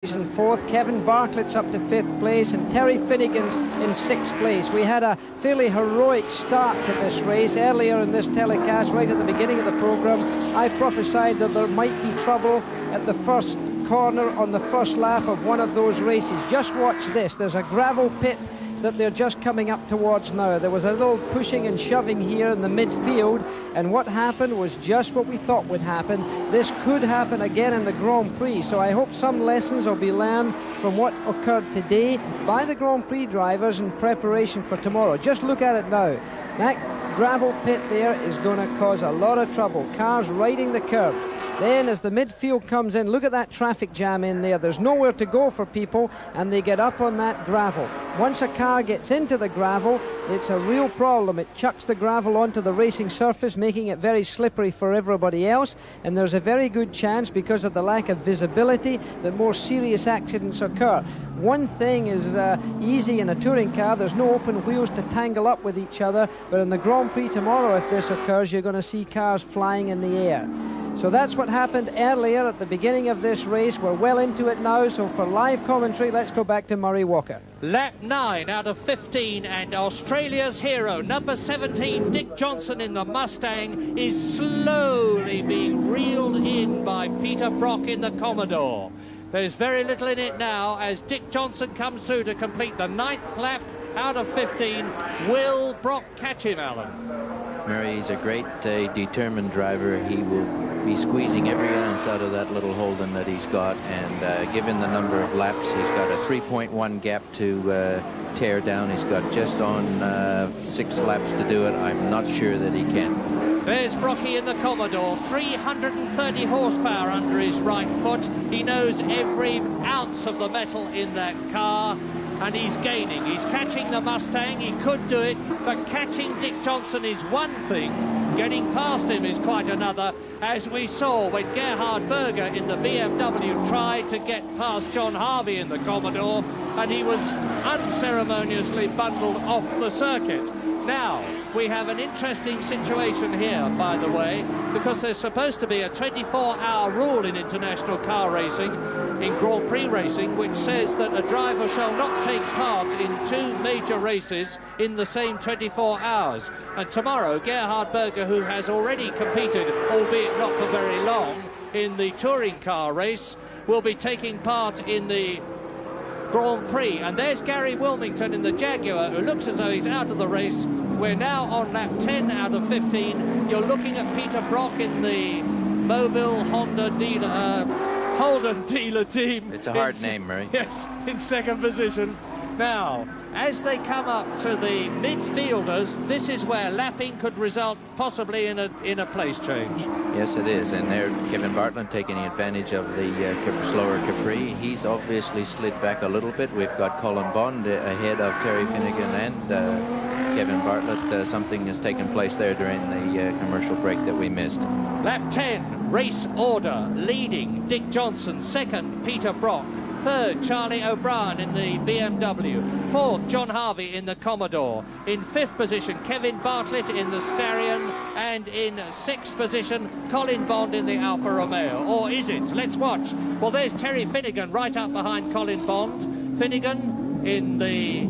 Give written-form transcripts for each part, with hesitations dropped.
In fourth, Kevin Bartlett's up to fifth place, and Terry Finnegan's in sixth place. We had a fairly heroic start to this race earlier in this telecast, right at the beginning of the program. I prophesied that there might be trouble at the first corner on the first lap of one of those races. Just watch this. There's a gravel pit that they're just coming up towards now. There was a little pushing and shoving here in the midfield, and what happened was just what we thought would happen. This could happen again in the Grand Prix, so I hope some lessons will be learned from what occurred today by the Grand Prix drivers in preparation for tomorrow. Just look at it now. That gravel pit there is going to cause a lot of trouble. Cars riding the curb. Then as the midfield comes in, look at that traffic jam in there. There's nowhere to go for people, and they get up on that gravel. Once a car gets into the gravel, it's a real problem. It chucks the gravel onto the racing surface, making it very slippery for everybody else, and there's a very good chance, because of the lack of visibility, that more serious accidents occur. One thing is easy in a touring car. There's no open wheels to tangle up with each other, but in the Grand Prix tomorrow, if this occurs, you're going to see cars flying in the air. So that's what happened earlier at the beginning of this race. We're well into it now, so for live commentary, let's go back to Murray Walker. Lap 9 out of 15, and Australia's hero, number 17, Dick Johnson in the Mustang, is slowly being reeled in by Peter Brock in the Commodore. There's very little in it now as Dick Johnson comes through to complete the 9th lap out of 15. Will Brock catch him, Alan? Murray, he's a great, determined driver. He will be squeezing every ounce out of that little Holden that he's got, and given the number of laps, he's got a 3.1 gap to tear down. He's got just on 6 laps to do it. I'm not sure that he can. There's Brocky in the Commodore, 330 horsepower under his right foot. He knows every ounce of the metal in that car, and he's gaining. He's catching the Mustang. He could do it, but catching Dick Johnson is one thing. Getting past him is quite another, as we saw when Gerhard Berger in the BMW tried to get past John Harvey in the Commodore, and he was unceremoniously bundled off the circuit. Now, we have an interesting situation here, by the way, because there's supposed to be a 24-hour rule in international car racing, in Grand Prix racing, which says that a driver shall not take part in 2 major races in the same 24 hours. And tomorrow, Gerhard Berger, who has already competed, albeit not for very long, in the touring car race, will be taking part in the Grand Prix. And there's Gary Wilmington in the Jaguar, who looks as though he's out of the race. We're now on lap 10 out of 15. You're looking at Peter Brock in the Mobile Honda dealer, Holden dealer team. It's a hard name, Murray. Yes, in second position. Now, as they come up to the midfielders, this is where lapping could result possibly in a place change. Yes, it is, and there Kevin Bartlett taking advantage of the slower Capri. He's obviously slid back a little bit. We've got Colin Bond ahead of Terry Finnegan and Kevin Bartlett. Something has taken place there during the commercial break that we missed. Lap 10, race order, leading Dick Johnson, second Peter Brock, third Charlie O'Brien in the BMW, fourth John Harvey in the Commodore, in fifth position Kevin Bartlett in the Starion, and in sixth position Colin Bond in the Alfa Romeo. Or is it? Let's watch. Well, there's Terry Finnegan right up behind Colin Bond. Finnegan in the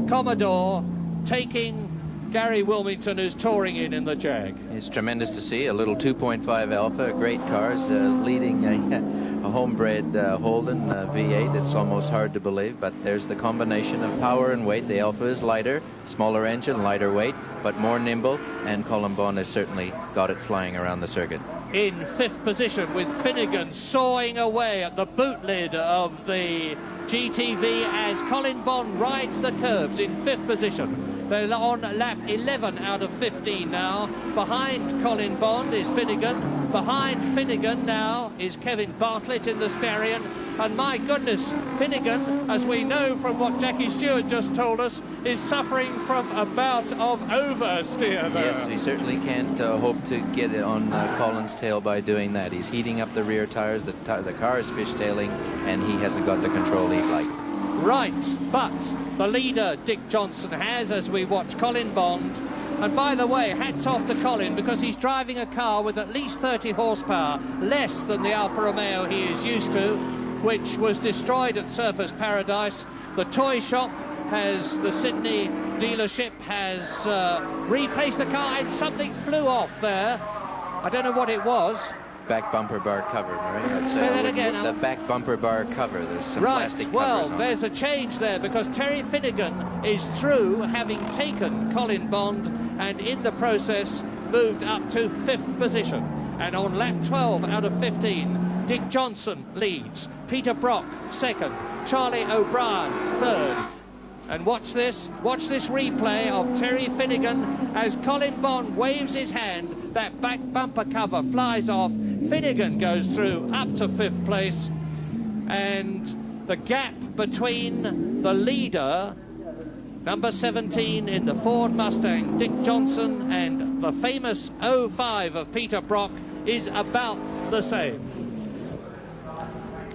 Commodore taking Gary Wilmington, who's touring in the Jag. It's tremendous to see a little 2.5 Alpha, great cars, leading a homebred Holden V8. It's almost hard to believe, but there's the combination of power and weight. The Alpha is lighter, smaller engine, lighter weight, but more nimble, and Colin Bond has certainly got it flying around the circuit. In fifth position, with Finnegan sawing away at the boot lid of the GTV as Colin Bond rides the curbs in fifth position. They're on lap 11 out of 15 now. Behind Colin Bond is Finnegan. Behind Finnegan now is Kevin Bartlett in the Starion. And my goodness, Finnegan, as we know from what Jackie Stewart just told us, is suffering from a bout of oversteer there. Yes, he certainly can't hope to get it on Colin's tail by doing that. He's heating up the rear tires, the car is fishtailing, and he hasn't got the control he'd like. Right, but the leader Dick Johnson has, as we watch Colin Bond. And by the way, hats off to Colin, because he's driving a car with at least 30 horsepower, less than the Alfa Romeo he is used to. which was destroyed at Surfers Paradise. The toy shop has, the Sydney dealership has replaced the car, and something flew off there. I don't know what it was. Back bumper bar cover, Murray. Say that again, The Alan. back bumper bar cover. There's some Right, plastic well, covers on there's it. a change there because Terry Finnegan is through, having taken Colin Bond, and in the process moved up to 5th position. And on lap 12 out of 15, Dick Johnson leads, Peter Brock 2nd, Charlie O'Brien 3rd. And watch this replay of Terry Finnegan as Colin Bond waves his hand. That back bumper cover flies off. Finnegan goes through up to 5th place. And the gap between the leader, number 17 in the Ford Mustang, Dick Johnson, and the famous 05 of Peter Brock is about the same.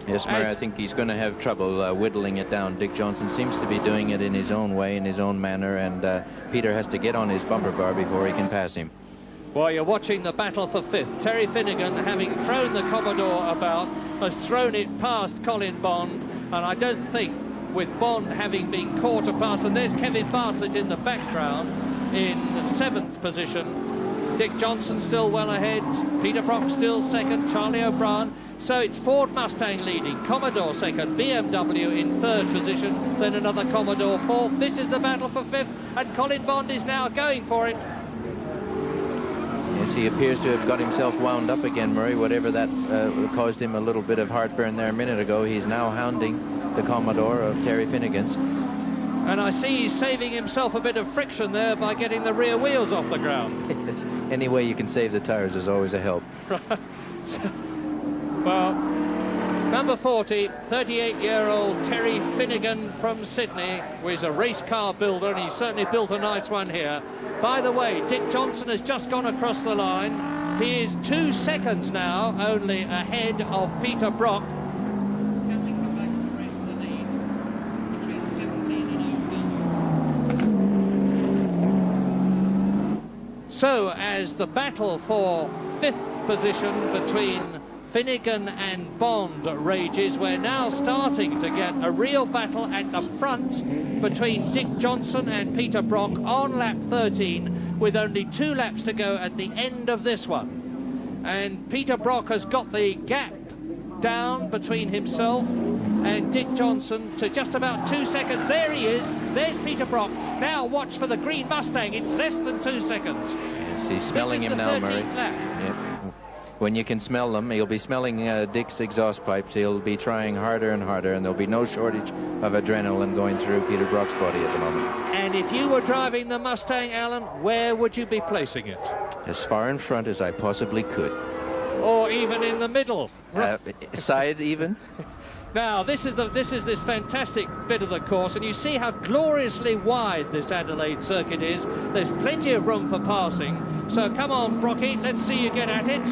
Yes, Murray, I think he's going to have trouble whittling it down. Dick Johnson seems to be doing it in his own way, in his own manner, and Peter has to get on his bumper bar before he can pass him. While you're watching the battle for 5th, Terry Finnegan, having thrown the Commodore about, has thrown it past Colin Bond, and I don't think, with Bond having been caught a pass, and there's Kevin Bartlett in the background in 7th position. Dick Johnson still well ahead, Peter Brock still 2nd, Charlie O'Brien. So it's Ford Mustang leading, Commodore 2nd, BMW in 3rd position, then another Commodore 4th. This is the battle for 5th, and Colin Bond is now going for it. Yes, he appears to have got himself wound up again, Murray. Whatever that caused him a little bit of heartburn there a minute ago, he's now hounding the Commodore of Terry Finnegan's. And I see he's saving himself a bit of friction there by getting the rear wheels off the ground. Any way you can save the tires is always a help. Well, number 40, 38-year-old Terry Finnegan from Sydney, who is a race car builder, and he's certainly built a nice one here. By the way, Dick Johnson has just gone across the line. He is 2 seconds now only ahead of Peter Brock. Can we come back to the race for the lead between 17 and 05? So, as the battle for 5th position between Finnegan and Bond rages, we're now starting to get a real battle at the front between Dick Johnson and Peter Brock on lap 13, with only 2 laps to go at the end of this one. And Peter Brock has got the gap down between himself and Dick Johnson to just about 2 seconds. There he is. There's Peter Brock. Now watch for the green Mustang. It's less than 2 seconds. Yes, he's smelling him now, Murray. Yep. When you can smell them, he'll be smelling Dick's exhaust pipes. He'll be trying harder and harder, and there'll be no shortage of adrenaline going through Peter Brock's body at the moment. And if you were driving the Mustang, Alan, where would you be placing it? As far in front as I possibly could. Or even in the middle? Side even? Now, this is this fantastic bit of the course, and you see how gloriously wide this Adelaide circuit is. There's plenty of room for passing. So come on, Brocky, let's see you get at it.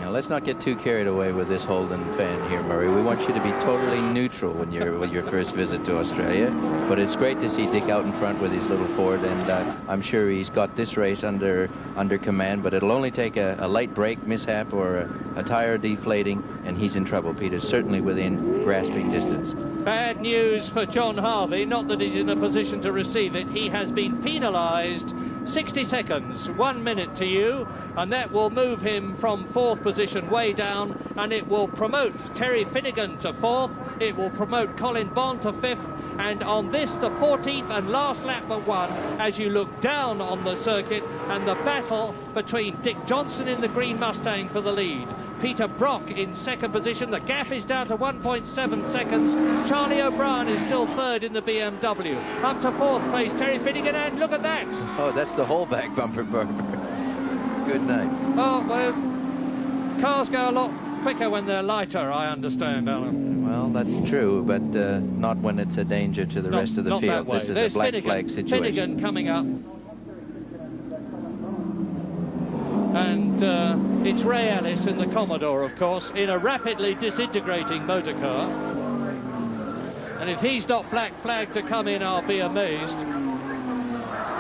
Now, let's not get too carried away with this Holden fan here, Murray. We want you to be totally neutral when you're with your first visit to Australia. But it's great to see Dick out in front with his little Ford, and I'm sure he's got this race under command. But it'll only take a light brake mishap or a tire deflating, and he's in trouble. Peter's certainly within grasping distance. Bad news for John Harvey, not that he's in a position to receive it. He has been penalised 60 seconds, 1 minute to you, and that will move him from 4th position way down, and it will promote Terry Finnegan to 4th, it will promote Colin Bond to 5th, and on this, the 14th and last lap but one, as you look down on the circuit, and the battle between Dick Johnson in the green Mustang for the lead, Peter Brock in 2nd position. The gap is down to 1.7 seconds. Charlie O'Brien is still 3rd in the BMW. Up to 4th place, Terry Finnegan, and look at that. Oh, that's the whole back bumper bar. Good night. Oh, well, cars go a lot quicker when they're lighter, I understand, Alan. Well, that's true, but not when it's a danger to the rest of the field. This is a black flag situation. Finnegan coming up. And it's Ray Ellis in the Commodore, of course, in a rapidly disintegrating motor car. And if he's not black flagged to come in, I'll be amazed.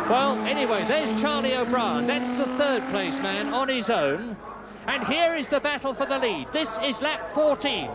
Well, anyway, there's Charlie O'Brien. That's the 3rd place man on his own. And here is the battle for the lead. This is lap 14.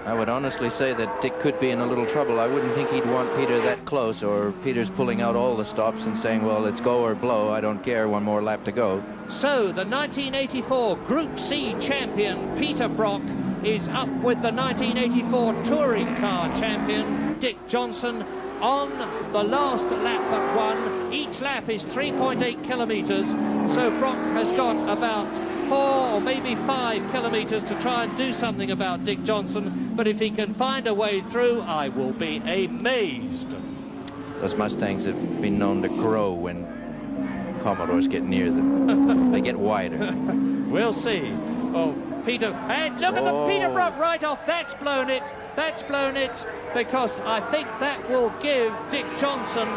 I would honestly say that Dick could be in a little trouble. I wouldn't think he'd want Peter that close, or Peter's pulling out all the stops and saying, well, it's go or blow. I don't care. One more lap to go. So the 1984 Group C champion, Peter Brock, is up with the 1984 touring car champion, Dick Johnson, on the last lap but one. Each lap is 3.8 kilometres, so Brock has got about 4 or maybe 5 kilometres to try and do something about Dick Johnson, but if he can find a way through, I will be amazed. Those Mustangs have been known to grow when Commodores get near them. They get wider. We'll see. Oh, Peter, and look at the Peter Brock right off. That's blown it. That's blown it, because I think that will give Dick Johnson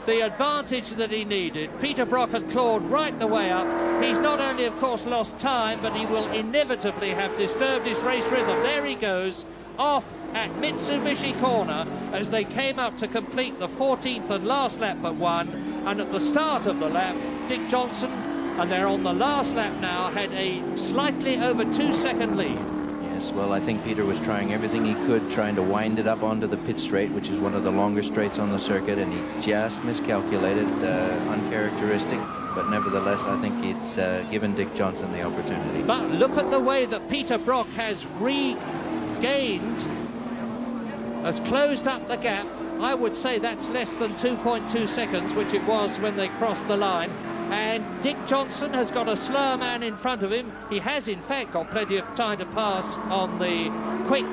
the advantage that he needed. Peter Brock had clawed right the way up. He's not only, of course, lost time, but he will inevitably have disturbed his race rhythm. There he goes, off at Mitsubishi Corner as they came up to complete the 14th and last lap but one. And at the start of the lap, Dick Johnson, and they're on the last lap now, had a slightly over 2-second lead. Yes, well, I think Peter was trying everything he could, trying to wind it up onto the pit straight, which is one of the longer straights on the circuit, and he just miscalculated, uncharacteristic, but nevertheless, I think it's given Dick Johnson the opportunity. But look at the way that Peter Brock has regained, has closed up the gap. I would say that's less than 2.2 seconds, which it was when they crossed the line. And Dick Johnson has got a slower man in front of him. He has, in fact, got plenty of time to pass on the quick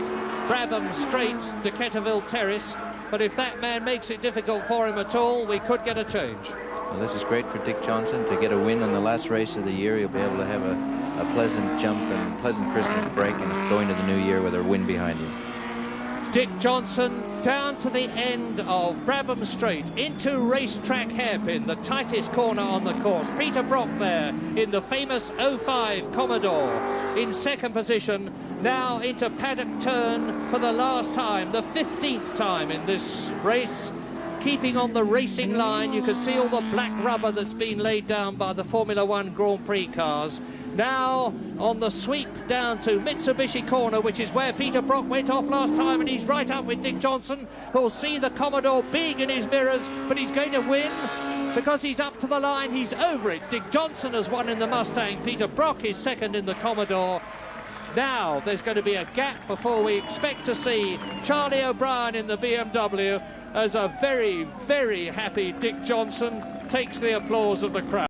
Brabham Straight to Ketterville Terrace. But if that man makes it difficult for him at all, we could get a change. Well, this is great for Dick Johnson to get a win on the last race of the year. He'll be able to have a pleasant jump and pleasant Christmas break and go into the new year with a win behind him. Dick Johnson down to the end of Brabham Straight into racetrack hairpin, the tightest corner on the course. Peter Brock there in the famous 05 Commodore in second position, now into paddock turn for the last time, the 15th time in this race. Keeping on the racing line, you can see all the black rubber that's been laid down by the Formula One Grand Prix cars. Now on the sweep down to Mitsubishi Corner, which is where Peter Brock went off last time, and he's right up with Dick Johnson, who'll see the Commodore big in his mirrors, but he's going to win because he's up to the line. He's over it. Dick Johnson has won in the Mustang. Peter Brock is second in the Commodore. Now there's going to be a gap before we expect to see Charlie O'Brien in the BMW, as a very, very happy Dick Johnson takes the applause of the crowd.